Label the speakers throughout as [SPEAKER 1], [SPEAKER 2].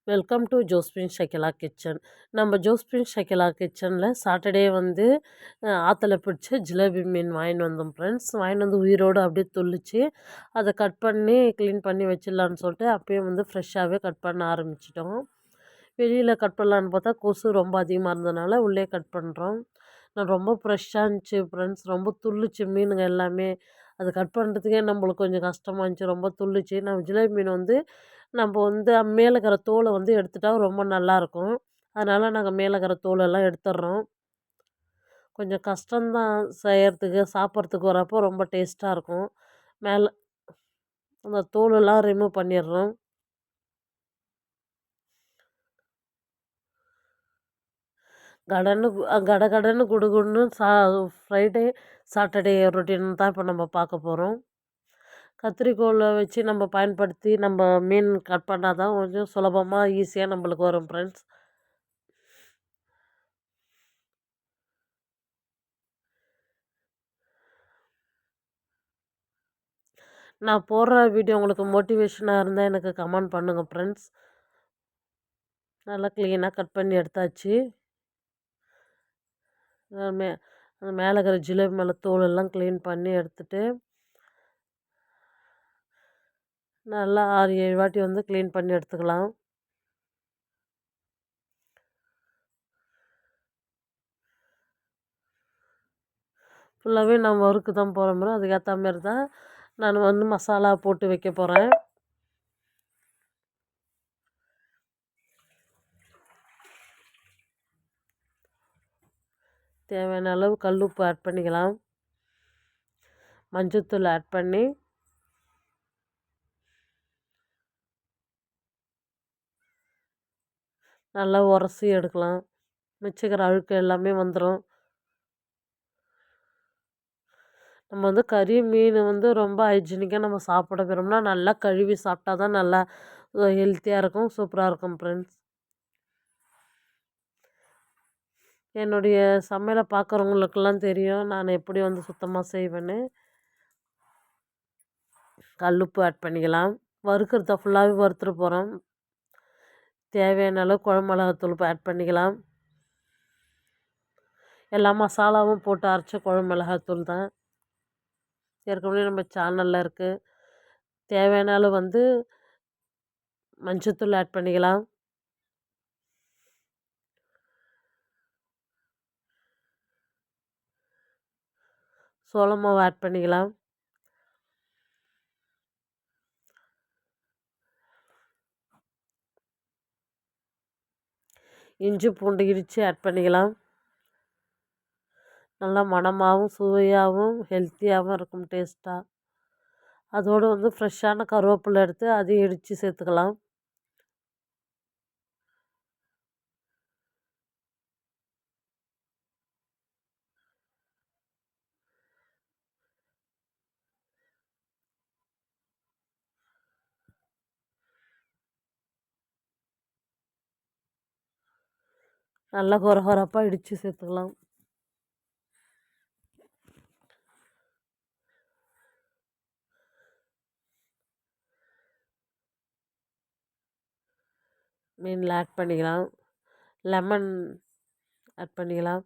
[SPEAKER 1] Welcome to Josephine Shakila kitchen. நம்ம Josephine Shakila கிச்சனில் Saturday வந்து ஆற்றுல பிடிச்ச ஜிலேபி மீன் வாங்கிட்டு வந்தோம் ஃப்ரெண்ட்ஸ். வாங்கிட்டு வந்து உயிரோடு அப்படியே துள்ளிச்சு அதை கட் பண்ணி க்ளீன் பண்ணி வச்சிடலான்னு சொல்லிட்டு அப்பயே வந்து ஃப்ரெஷ்ஷாகவே கட் பண்ண ஆரம்பிச்சிட்டோம். வெளியில் கட் பண்ணலான்னு பார்த்தா கொசு ரொம்ப அதிகமாக இருந்ததுனால உள்ளே கட் பண்ணுறோம். நான் ரொம்ப ஃப்ரெஷ்ஷாக இருந்துச்சு ஃப்ரெண்ட்ஸ், ரொம்ப துள்ளுச்சு மீனுங்க எல்லாமே. அது கட் பண்ணுறதுக்கே நம்மளுக்கு கொஞ்சம் கஷ்டமாக இருந்துச்சு, ரொம்ப துள்ளுச்சு. நம்ம ஜிலேபி மீன் வந்து நம்ம வந்து மேலே இருக்கிற தோலை வந்து எடுத்துட்டா ரொம்ப நல்லாயிருக்கும். அதனால் நாங்கள் மேலே இருக்கிற தோலெல்லாம் எடுத்துடுறோம். கொஞ்சம் கஷ்டம்தான் செய்கிறதுக்கு, சாப்பிட்றதுக்கு வரப்போ ரொம்ப டேஸ்ட்டாக இருக்கும். மேலே அந்த தோலெல்லாம் ரிமூவ் பண்ணிடுறோம். கடன்னு கடகடன்னு குடுகுடுன்னு ஃப்ரைடே சாட்டர்டே ரொட்டீன் தான் இப்போ நம்ம பார்க்க போகிறோம். கத்திரிக்கோலை வச்சு நம்ம பயன்படுத்தி நம்ம மீன் கட் பண்ணால் தான் கொஞ்சம் சுலபமாக ஈஸியாக நம்மளுக்கு வரும் ஃப்ரெண்ட்ஸ். நான் போடுற வீடியோ உங்களுக்கு மோட்டிவேஷனாக இருந்தால் எனக்கு கமெண்ட் பண்ணுங்கள் ஃப்ரெண்ட்ஸ். நல்லா க்ளீனாக கட் பண்ணி எடுத்தாச்சு. மே மேலே இருக்கிற ஜிலேபி மேலே தோலெல்லாம் க்ளீன் பண்ணி எடுத்துகிட்டு நல்லா 6-7 வாட்டி வந்து க்ளீன் பண்ணி எடுத்துக்கலாம். ஃபுல்லாகவே நான் வறுக்கு தான் போகிற மாதிரி அதுக்கேற்ற மாரி தான் நான் வந்து மசாலா போட்டு வைக்க போகிறேன். தேவையான அளவு கல் உப்பு ஆட் பண்ணிக்கலாம். மஞ்சத்தூள் ஆட் பண்ணி நல்லா உரசி எடுக்கலாம். மிச்சக்கிற அழுக்கு எல்லாமே வந்துடும். நம்ம வந்து கறி மீன் வந்து ரொம்ப ஹைஜீனிக்காக நம்ம சாப்பிட விரும்பினா நல்லா கழுவி சாப்பிட்டா தான் நல்லா ஹெல்த்தியாக இருக்கும், சூப்பராக இருக்கும் ஃப்ரெண்ட்ஸ். என்னுடைய சமையலை பார்க்குறவங்களுக்கெல்லாம் தெரியும் நான் எப்படி வந்து சுத்தமாக செய்வேன்னு. கல்லுப்பு ஆட் பண்ணிக்கலாம். வறுக்கிறத ஃபுல்லாகவே வறுத்துட்டு போகிறோம். தேவையான அளவு குழம்பு மிளகாத்தூள் ஆட் பண்ணிக்கலாம். எல்லா மசாலாவும் போட்டு அரைச்ச குழம்பு மிளகாத்தூள் தான் ஏற்கனவே நம்ம சேனலில் இருக்குது. தேவையான அளவு வந்து மஞ்சத்தூள் ஆட் பண்ணிக்கலாம். சோள மாவு ஆட் பண்ணிக்கலாம். இஞ்சி பூண்டு இடித்து ஆட் பண்ணிக்கலாம். நல்லா மணமாகவும் சுவையாகவும் ஹெல்த்தியாகவும் இருக்கும் டேஸ்ட்டாக. அதோடு வந்து ஃப்ரெஷ்ஷான கருவேப்பிலை எடுத்து அதையும் இடித்து சேர்த்துக்கலாம். நல்லா கொரகொரப்பாக இடித்து சேர்த்துக்கலாம். மீனில் ஆட் பண்ணிக்கலாம். லெமன் ஆட் பண்ணிக்கலாம்.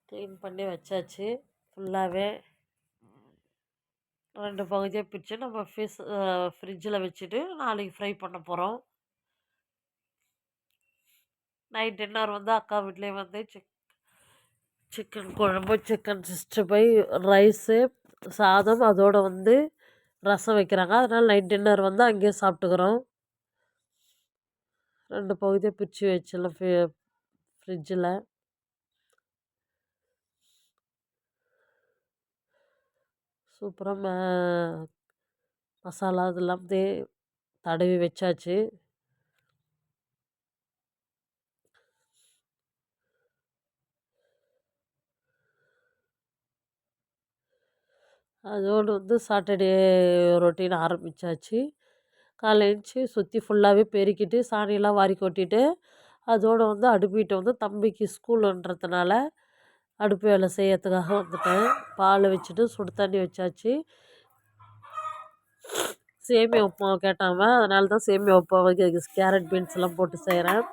[SPEAKER 1] க்ளீன் பண்ணி வச்சாச்சு. ஃபுல்லாகவே 2 பகுதியாக பிரித்து நம்ம ஃப்ரிட்ஜில் வச்சுட்டு நாளைக்கு ஃப்ரை பண்ண போகிறோம். நைட் டின்னர் வந்து அக்கா வீட்லேயே வந்து சிக்கன் குழம்பு, சிக்கன் 65, ரைஸு, சாதம், அதோடு வந்து ரசம் வைக்கிறாங்க. அதனால் நைட் டின்னர் வந்து அங்கேயே சாப்பிட்டுக்கிறோம். 2 பகுதியாக பிரித்து வச்சிடலாம் ஃப்ரிட்ஜில். சூப்பராக மசாலா இதெல்லாம் தடவி வச்சாச்சு. அதோடு வந்து சாட்டர்டே ரொட்டீன் ஆரம்பித்தாச்சு. காலைல எழுந்துச்சி சுற்றி ஃபுல்லாகவே பெருக்கிட்டு சாணியெல்லாம் வாரி கொட்டிட்டு அதோடு வந்து அடுப்பிட்ட வந்து தம்பிக்கு ஸ்கூலுன்றதுனால அடுப்பு வேலை செய்யறதுக்காக வந்துட்டேன். பால் வச்சுட்டு சுடு தண்ணி வச்சாச்சு. சேமியா உப்புமாவை கேட்டாங்க, அதனால தான் சேமியா உப்புமாவை கேரட் பீன்ஸ் எல்லாம் போட்டு செய்கிறேன்.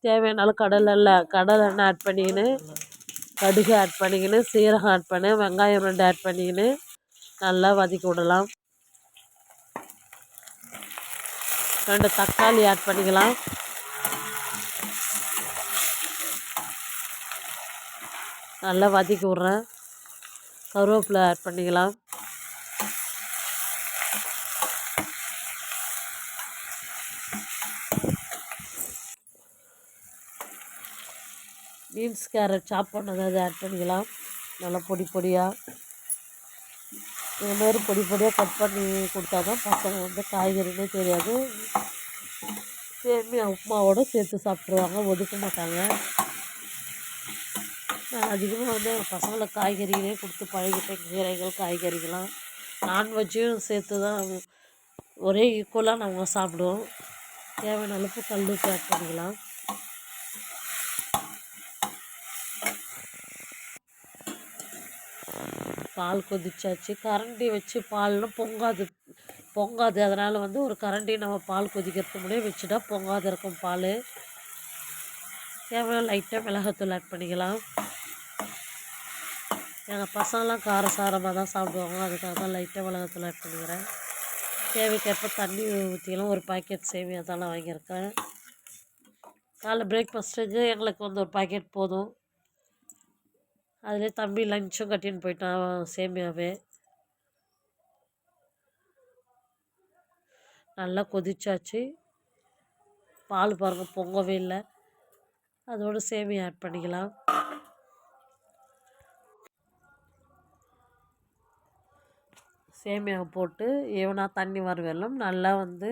[SPEAKER 1] தேவையானாலும் கடலெண்ணெய் ஆட் பண்ணிக்கின்னு, கடுகு ஆட் பண்ணிக்கின்னு, சீரகம் ஆட் பண்ணி, வெங்காயம் 2 ஆட் பண்ணிக்கின்னு நல்லா வதக்கி விடலாம். 2 தக்காளி ஆட் பண்ணிக்கலாம். நல்லா வதக்கி விட்றேன். கருவேப்பிலை ஆட் பண்ணிக்கலாம். பீன்ஸ் கேரட் சாப் பண்ணதை அதை ஆட் பண்ணிக்கலாம். நல்லா பொடி பொடியாக இதுமாரி பொடி பொடியாக கட் பண்ணி கொடுத்தா தான் பசங்க வந்து காய்கறினே தெரியாது, சேமியா உப்புமாவோடு சேர்த்து சாப்பிட்ருவாங்க, ஒதுக்க மாட்டாங்க. நான் அதிகமாக வந்து எங்கள் பசங்களுக்கு காய்கறிகளே கொடுத்து பழகிட்டேன். கீரைகள் காய்கறிகள்லாம் நான்வெஜ்ஜையும் சேர்த்து தான் ஒரே ஈக்குவலாக நாங்கள் சாப்பிடுவோம். தேவையான அளவுக்கு கல் உப்பு ஆட் பண்ணிக்கலாம். பால் கொதிச்சாச்சு. கரண்டி வச்சு பால்னால் பொங்காது. அதனால் வந்து ஒரு கரண்டி நம்ம பால் கொதிக்கிறதுக்கு முன்னாடியே வச்சுட்டா பொங்காது இருக்கும் பால். தேவையான லைட்டாக மிளகாத்தூள் ஆட் பண்ணிக்கலாம். எங்கள் பசங்களாம் காரசாரமாக தான் சாப்பிடுவாங்க, அதுக்காக தான் லைட்டாக மிளகாத்தூள் ஆட் பண்ணிக்கிறேன். தேவைக்கேற்ப தண்ணி ஊற்றிக்கலாம். ஒரு பாக்கெட் சேமியா தான் வாங்கியிருக்கேன். காலைல பிரேக்ஃபாஸ்ட்டுக்கு எங்களுக்கு வந்து ஒரு பாக்கெட் போதும். அதிலே தம்பி லஞ்சும் கட்டின்னு போயிட்டான் சேமியாவே. நல்லா கொதிச்சாச்சு. பால் பாருங்கள் பொங்கவே இல்லை. அதோடு சேமியா ஆட் பண்ணிக்கலாம். சேமியாவை போட்டு ஈவனாக தண்ணி வர வெல்லம் நல்லா வந்து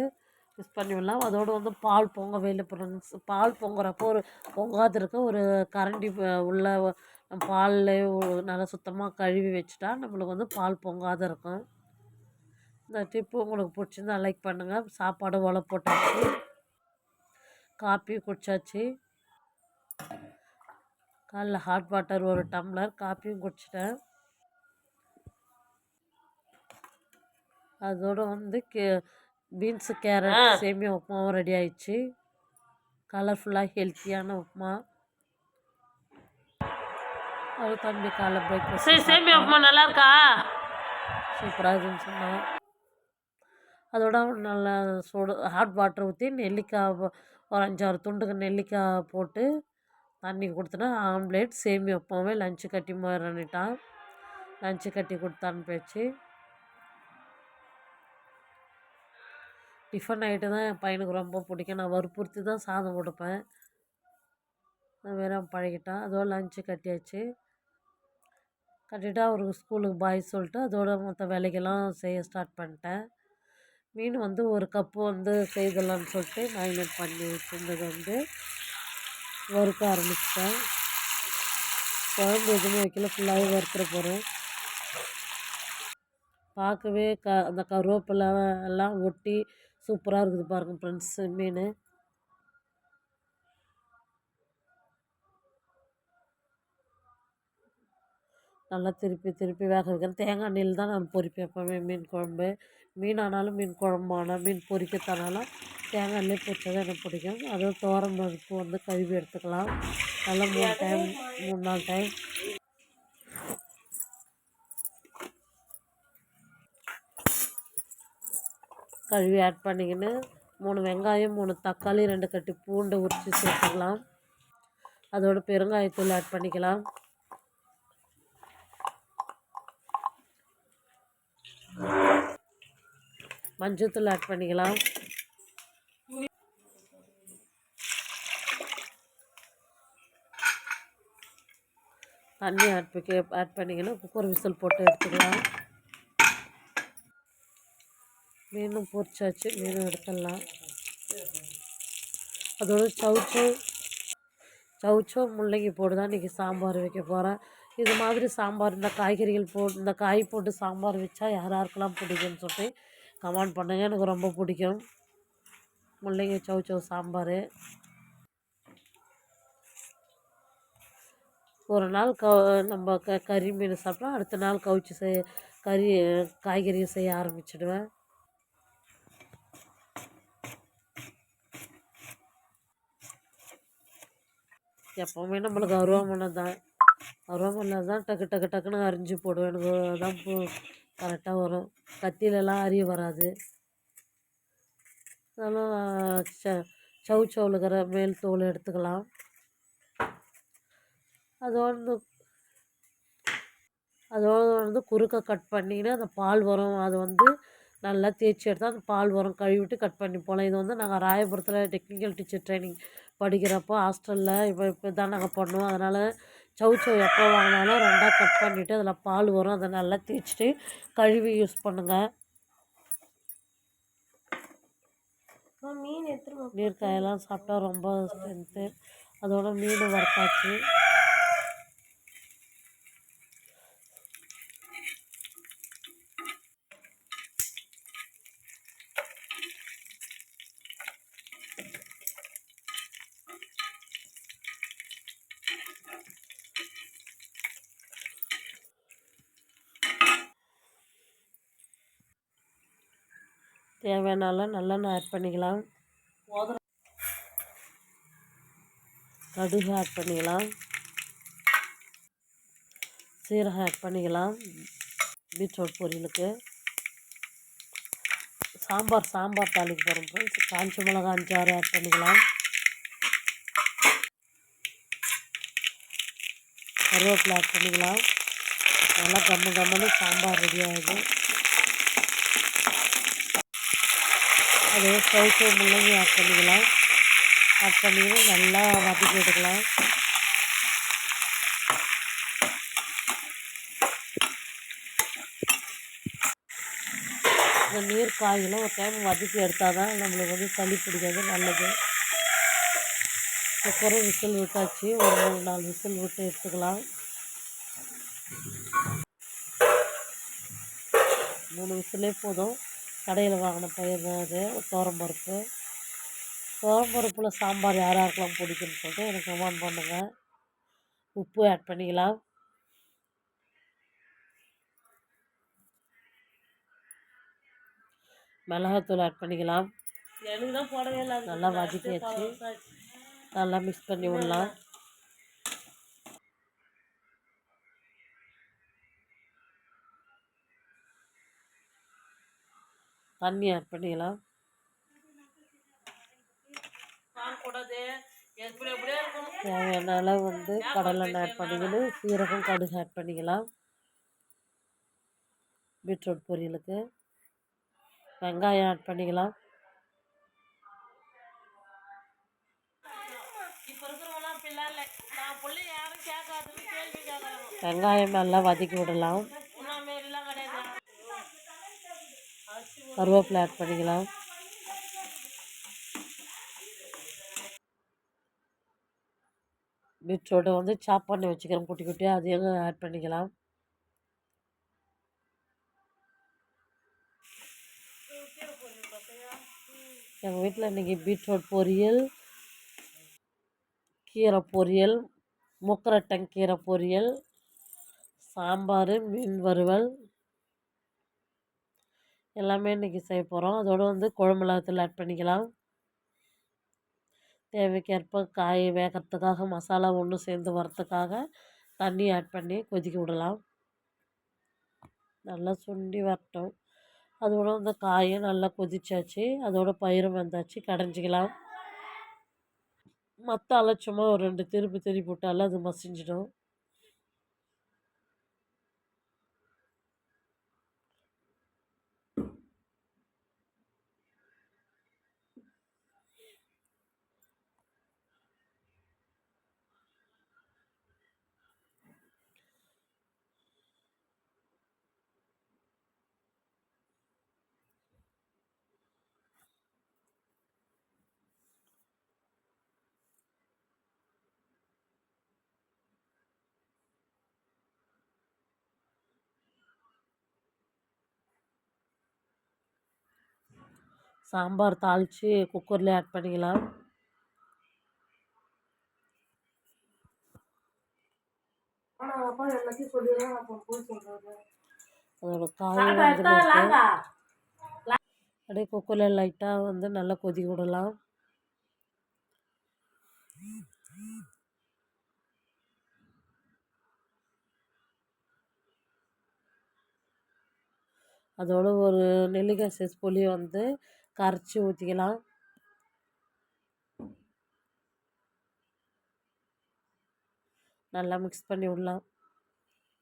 [SPEAKER 1] மிக்ஸ் பண்ணி விடலாம். அதோடு வந்து பால் பொங்கவே இல்லை ஃப்ரெண்ட்ஸ். பால் பொங்குறப்போ பொங்காது இருக்க ஒரு கரண்டி உள்ள பாலில் நல்லா சுத்தமாக கழுவி வச்சுட்டா நம்மளுக்கு வந்து பால் பொங்காத இருக்கும். இந்த டிப்பு உங்களுக்கு பிடிச்சிருந்தா லைக் பண்ணுங்கள். சாப்பாடு ஒலை போட்டாச்சு, காப்பி குடிச்சாச்சு. காலைல ஹாட் வாட்டர் 1 டம்ளர், காப்பியும் குடிச்சிட்டேன். அதோடு வந்து பீன்ஸு கேரட் சேமியா உப்புமாவும் ரெடி ஆயிடுச்சு. கலர்ஃபுல்லாக ஹெல்த்தியான உப்புமா. அது தம்பி காலைல பிரேக்ஃபாஸ்ட் சேமியா உப்புமா நல்லா இருக்கா, சூப்பராக இருக்குன்னு சொன்னான். அதோட நல்லா ஹாட் வாட்டர் ஊற்றி நெல்லிக்காய் ஒரு 5-6 துண்டுக்கு நெல்லிக்காய் போட்டு தண்ணி கொடுத்தனா ஆம்லேட் சேமியா உப்புமாவே லஞ்சு கட்டி பண்ணிட்டான். லஞ்சு கட்டி கொடுத்து அனுப்பிச்சு. டிஃபன் ஐட்டம் தான் என் பையனுக்கு ரொம்ப பிடிக்கும். நான் வற்புறுத்தி தான் சாதம் கொடுப்பேன். வேற பழகிட்டான். அதோட லஞ்சு கட்டியாச்சு. கட்டிவிட்டு அவருக்கு ஸ்கூலுக்கு பாய் சொல்லிட்டு அதோட மற்ற வேலைக்கெல்லாம் செய்ய ஸ்டார்ட் பண்ணிட்டேன். மீன் வந்து 1 கப்பு வந்து செய்தலான்னு சொல்லிட்டு மேரினேட் பண்ணி வச்சுருந்தது வந்து வறுக்க ஆரம்பிச்சிட்டேன். குழம்பு எதுவுமே வைக்கல, ஃபுல்லாகவே வறுத்துற போகிறேன். பார்க்கவே அந்த கருவேப்பிலை எல்லாம் ஒட்டி சூப்பராக இருக்குது பாருங்கள் ஃப்ரெண்ட்ஸ் மீன். நல்லா திருப்பி வேக வைக்கிறேன். தேங்காய் எண்ணெயில் தான் நான் பொரிப்பேன் எப்போவுமே மீன் குழம்பு. மீன் ஆனாலும் மீன் குழம்பானாலும் மீன் பொரிக்கிறதானாலும் தேங்காய் எண்ணெய் பொரிச்சா தான் எனக்கு பிடிக்கும். அதுவும் துவரம் பருப்பு வந்து கழுவி எடுத்துக்கலாம். நல்லா 3-4 டைம் கழுவி ஆட் பண்ணிக்கின்னு 3 வெங்காயம் 3 தக்காளி 2 கட்டி பூண்டை உரித்து சேர்த்துக்கலாம். அதோட பெருங்காயத்தூள் ஆட் பண்ணிக்கலாம். மஞ்சத்தூள் ஆட் பண்ணிக்கலாம். தண்ணி ஆட் பண்ணிங்கன்னா குக்கர் விசில் போட்டு எடுத்துக்கலாம். மீனும் பொரிச்சாச்சு, மீனும் எடுத்துடலாம். அதோட சவுச்சவு சவுச்சோ முள்ளங்கி போட்டு தான் இன்றைக்கி சாம்பார் வைக்க போகிறேன். இது மாதிரி சாம்பார் இந்த காய் போட்டு சாம்பார் வச்சா யாருக்கெல்லாம் பிடிக்கும்னு சொல்லிட்டு கமெண்ட் பண்ணுங்கள். எனக்கு ரொம்ப பிடிக்கும் முள்ளங்கி சவுச்சோ சாம்பார். ஒரு நாள் நம்ம கறி மீன் சாப்பிட்டா அடுத்த நாள் கவுச்சி காய்கறியை செய்ய ஆரம்பிச்சிடுவேன். எப்போவுமே நம்மளுக்கு அருவாமனை தான் டக்கு டக்கு டக்குன்னு அரிஞ்சு போடுவேன். எனக்கு அதான் கரெக்டாக வரும். கத்தியிலலாம் அரிய வராது. அதனால் சவுச்சவுல இருக்கிற மேல் தோல் எடுத்துக்கலாம். அதோடு குறுக்க கட் பண்ணிங்கன்னா அந்த பால் வரும். அது நல்லா தேய்ச்சி எடுத்தால் அந்த பால் வரும். கழுவிட்டு கட் பண்ணி போகலாம். இது நாங்கள் ராயபுரத்தில் டெக்னிக்கல் டீச்சர் ட்ரைனிங் படிக்கிறப்போ ஹாஸ்டலில் இப்போ தான் நாங்கள் பண்ணுவோம். அதனால் சவுச்சவ் எப்போ வாங்கினாலும் 2ஆக கட் பண்ணிவிட்டு அதில் பால் வரும். அதை நல்லா தேய்ச்சிட்டு கழுவி யூஸ் பண்ணுங்கள். நீர்க்காயெல்லாம் சாப்பிட்டா ரொம்ப ஸ்ட்ரென்த்து. அதோட மீன் வறுத்தாச்சு. தேவையான நல்லெண்ணெய் ஆட் பண்ணிக்கலாம். கடுகு ஆட் பண்ணிக்கலாம். சீரகம் ஆட் பண்ணிக்கலாம். பீட்ரூட் பொரியலுக்கு சாம்பார் தாளிக்கு போகிறோம் ஃப்ரெண்ட்ஸ். காஞ்ச மிளகா 5-6 ஆட் பண்ணிக்கலாம். கருவேப்பிலை ஆட் பண்ணிக்கலாம். நல்லா கம்மன்னு சாம்பார் ரெடி ஆகுது. அதே சவுச்சோ முள்ளங்கி ஆட் பண்ணிக்கலாம். ஆட் பண்ணிங்கன்னா நல்லா வதக்கி எடுக்கலாம். இந்த நீர் காயெல்லாம் ஒரு டைம் வதக்கி எடுத்தால் தான் நம்மளுக்கு சளி பிடிக்காது, நல்லது. குக்கரும் விசில் விட்டாச்சு. ஒரு 3-4 விசில் விட்டு எடுத்துக்கலாம். 3 விசிலே போதும். கடையில் வாங்கின பயிர் தான் அது. துவரம்பருப்பில் சாம்பார் யாருக்கெல்லாம் பிடிக்குன்னு சொல்லிட்டு எனக்கு கமெண்ட் பண்ணுங்கள். உப்பு ஆட் பண்ணிக்கலாம். மிளகாத்தூள் ஆட் பண்ணிக்கலாம். நல்லா வதக்கி வச்சு நல்லா மிக்ஸ் பண்ணி விடலாம். தண்ணி ஆட் பண்ணிக்கலாம். தேவையான அளவு கடலெண்ணெய் ஆட் பண்ணிக்கணும். சீரகம் கடுகு ஆட் பண்ணிக்கலாம். பீட்ரூட் பொரியலுக்கு வெங்காயம் ஆட் பண்ணிக்கலாம். வெங்காயம் நல்லா வதக்கி விடலாம். கருவேப்பிலை ஆட் பண்ணிக்கலாம். பீட்ரூட்டை சாப் பண்ணி வச்சுக்கிறேன் குட்டி குட்டியாக, அதையும் ஆட் பண்ணிக்கலாம். எங்கள் வீட்டில் இன்றைக்கி பீட்ரூட் பொரியல், கீரை பொரியல், முக்கரட்டங்கீரை பொரியல், சாம்பார், மீன் வறுவல் எல்லாமே இன்றைக்கி செய்ய போகிறோம். அதோடு குழம்பு மிளகாத்தூள் ஆட் பண்ணிக்கலாம். தேவைக்கேற்ப காய் வேகிறதுக்காக மசாலா ஒன்று சேர்ந்து வரத்துக்காக தண்ணி ஆட் பண்ணி கொதிக்க விடலாம். நல்லா சுண்டி வரட்டும். அதோட காயும் நல்லா கொதிச்சாச்சு. அதோட பயிரும் வந்தாச்சு. கடைஞ்சிக்கலாம். மற்ற அலட்சமாக ஒரு 2 திருப்பி போட்டாலும் அது மசிஞ்சிடும். சாம்பார் தாளித்து குக்கர்லேயே ஆட் பண்ணிக்கலாம். அதோட காயும் அப்படியே குக்கரில் லைட்டாக வந்து நல்லா கொதி விடலாம். அதோட ஒரு நெல்லிக்காய் சைஸ் புளியை வந்து கரைச்சி ஊற்றிக்கலாம். நல்லா மிக்ஸ் பண்ணி விடலாம்.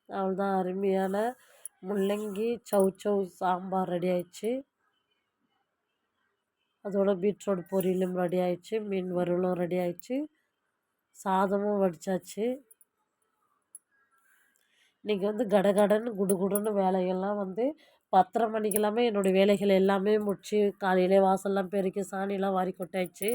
[SPEAKER 1] அவ்வளோதான், அருமையான முள்ளங்கி சௌ சாம்பார் ரெடி ஆயிடுச்சு. அதோட பீட்ரூட் பொரியலும் ரெடி ஆயிடுச்சு, மீன் வறுவலும் ரெடி ஆயிடுச்சு, சாதமும் வடித்தாச்சு. இன்றைக்கி வந்து கடகடன்னு குடுகுடுன்னு வேலைகள்லாம் வந்து 10:30 மணிக்கெல்லாமே என்னுடைய வேலைகள் எல்லாமே முடிச்சு காலையிலே வாசல்லாம் பெருக்கி சாணியெல்லாம் வாரி கொட்டாயிடுச்சு.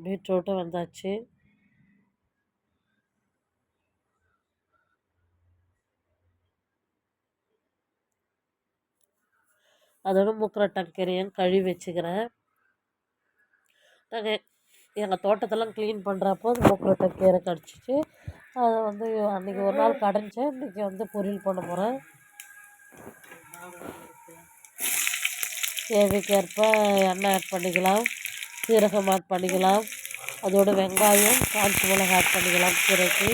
[SPEAKER 1] பீட்ரூட்டும் வந்தாச்சு. அதோட மூக்கரட்டாங்கீரையும் கழுவி வச்சுக்கிறேன். நாங்கள் எங்கள் தோட்டத்தெல்லாம் க்ளீன் பண்ணுறப்போ அந்த மூக்கரட்டாங்கீரை கடிச்சிட்டு அதை வந்து அன்றைக்கி ஒரு நாள் கடைஞ்சேன். இன்றைக்கி வந்து பொரியல் பண்ண போகிறேன். தேவைக்கேற்ப எண்ணெய் ஆட் பண்ணிக்கலாம், சீரகம் ஆட் பண்ணிக்கலாம். அதோட வெங்காயம் காய்ச்சி மிளகாய் ஆட் பண்ணிக்கலாம். கீரைக்கு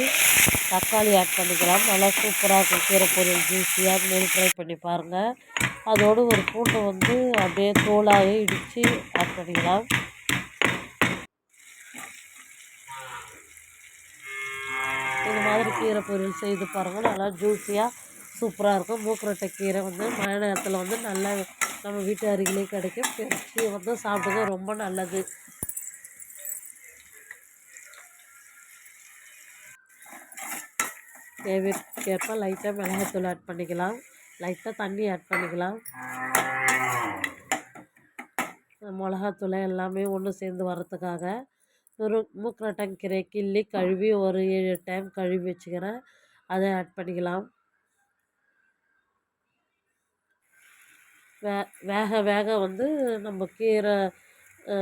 [SPEAKER 1] தக்காளி ஆட் பண்ணிக்கலாம். நல்லா சூப்பராக இருக்கும் கீரை பொரியல், ஜூஸியாக மேல் ட்ரை பண்ணி பாருங்கள். அதோடு ஒரு பூண்டை வந்து அப்படியே தோலாகவே இடித்து ஆட் பண்ணிக்கலாம். இந்த மாதிரி கீரை பொரியல் செய்து பாருங்கள், நல்லா ஜூஸியாக சூப்பராக இருக்கும். மூக்கரட்டை கீரை வந்து மழை நேரத்தில் வந்து நல்லா நம்ம வீட்டு அருகிலே கிடைக்கும். பறித்து வந்து சாப்பிடுங்க, ரொம்ப நல்லது. தேவைக்கேற்ப லைட்டாக மிளகாத்தூள் ஆட் பண்ணிக்கலாம், லைட்டாக தண்ணி ஆட் பண்ணிக்கலாம். மிளகாத்தூளை எல்லாமே ஒன்று சேர்ந்து வரத்துக்காக ஒரு மூக்கரட்டாங்கீரை கிள்ளி கழுவி ஒரு 7 டைம் கழுவி வச்சுக்கிறேன், அதை ஆட் பண்ணிக்கலாம். வேக வேக வந்து நம்ம கீரை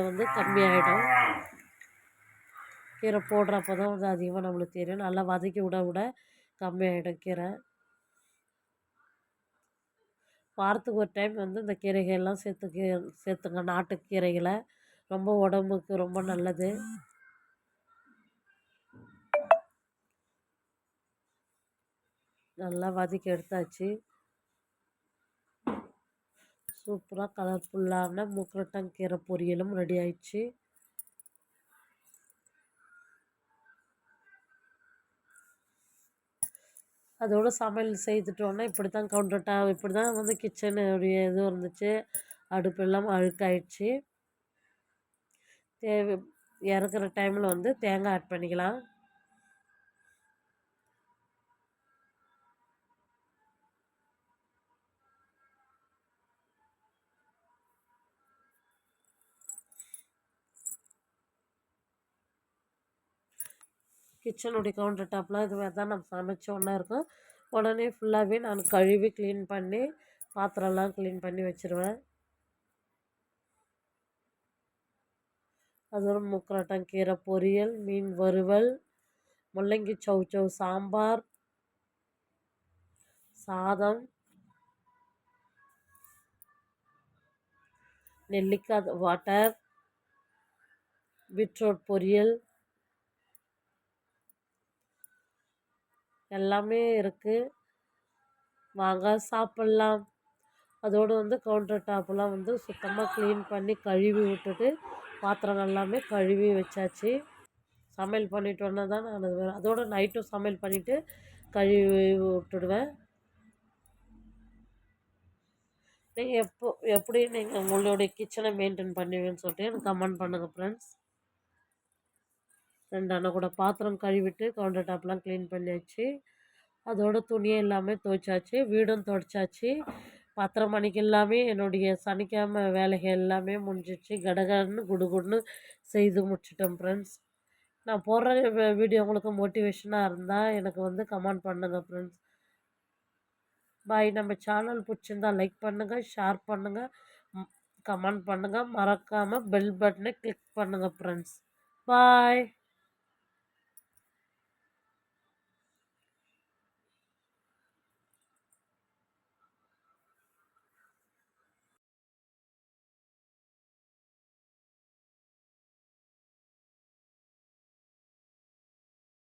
[SPEAKER 1] வந்து கம்மியாகிடும். கீரை போடுறப்போ தான் வந்து அதிகமாக நம்மளுக்கு தெரியும். நல்லா வதக்கி விட விட கம்மியாகிடும் கீரை. வாரத்துக்கு ஒரு டைம் வந்து இந்த கீரைகள்லாம் சேர்த்துங்க, நாட்டு கீரைகளை. ரொம்ப உடம்புக்கு ரொம்ப நல்லது. நல்லா வதக்கி எடுத்தாச்சு. சூப்பராக கலர்ஃபுல்லான மூக்கரட்டாங்கீரை பொரியலும் ரெடி ஆயிடுச்சு. அதோடு சமையல் செய்துட்டோன்னா இப்படி தான் கவுண்டர் டாப், இப்படி தான் வந்து கிச்சனுடைய இது இருந்துச்சு. அடுப்பெல்லாம் அழுக்காயிடுச்சு. இறக்குற டைமில் வந்து தேங்காய் ஆட் பண்ணிக்கலாம். கிச்சனுடைய கவுண்டர் டாப்லாம் இது மாதிரி தான் நம்ம சமைச்ச ஒன்றா இருக்கும். உடனே ஃபுல்லாகவே நான் கழுவி க்ளீன் பண்ணி பாத்திரம்லாம் க்ளீன் பண்ணி வச்சுருவேன். அதோட மூக்கரட்டாங்கீரை பொரியல், மீன் வறுவல், முள்ளங்கி சௌ சாம்பார், சாதம், நெல்லிக்காய் வாட்டர், பீட்ரூட் பொரியல் எல்லாமே இருக்குது. வாங்க சாப்பிட்லாம். அதோடு வந்து கவுண்டர் டாப்பெல்லாம் வந்து சுத்தமாக க்ளீன் பண்ணி கழுவி விட்டுட்டு பாத்திரம் எல்லாமே கழுவி வச்சாச்சு. சமையல் பண்ணிட்டோன்னா தான் நான் அதோடு நைட்டும் சமையல் பண்ணிவிட்டு கழுவி விட்டுடுவேன். நீங்கள் எப்படி நீங்கள் உங்களுடைய கிச்சனை மெயின்டைன் பண்ணுவீங்கன்னு சொல்லிட்டு எனக்கு கமெண்ட் பண்ணுங்கள் ஃப்ரெண்ட்ஸ். 2 அண்ணன் கூட பாத்திரம் கழுவிட்டு கவுண்டர் டாப்லாம் க்ளீன் பண்ணியாச்சு. அதோட துணியை எல்லாமே துவைச்சாச்சு, வீடும் துடைச்சாச்சு. 10:30 மணிக்கு எல்லாமே என்னுடைய சனிக்கிழமை வேலைகள் எல்லாமே முடிஞ்சிடுச்சு. கடகடன்னு குடுகுடுன்னு செய்து முடிச்சுட்டேன் ஃப்ரெண்ட்ஸ். நான் போடுற வீடியோ உங்களுக்கு மோட்டிவேஷனாக இருந்தால் எனக்கு வந்து கமெண்ட் பண்ணுங்கள் ஃப்ரெண்ட்ஸ். பாய். நம்ம சேனல் பிடிச்சிருந்தா லைக் பண்ணுங்கள், ஷேர் பண்ணுங்கள், கமெண்ட் பண்ணுங்கள். மறக்காமல் பெல் பட்டனை கிளிக் பண்ணுங்கள் ஃப்ரெண்ட்ஸ். பாய்.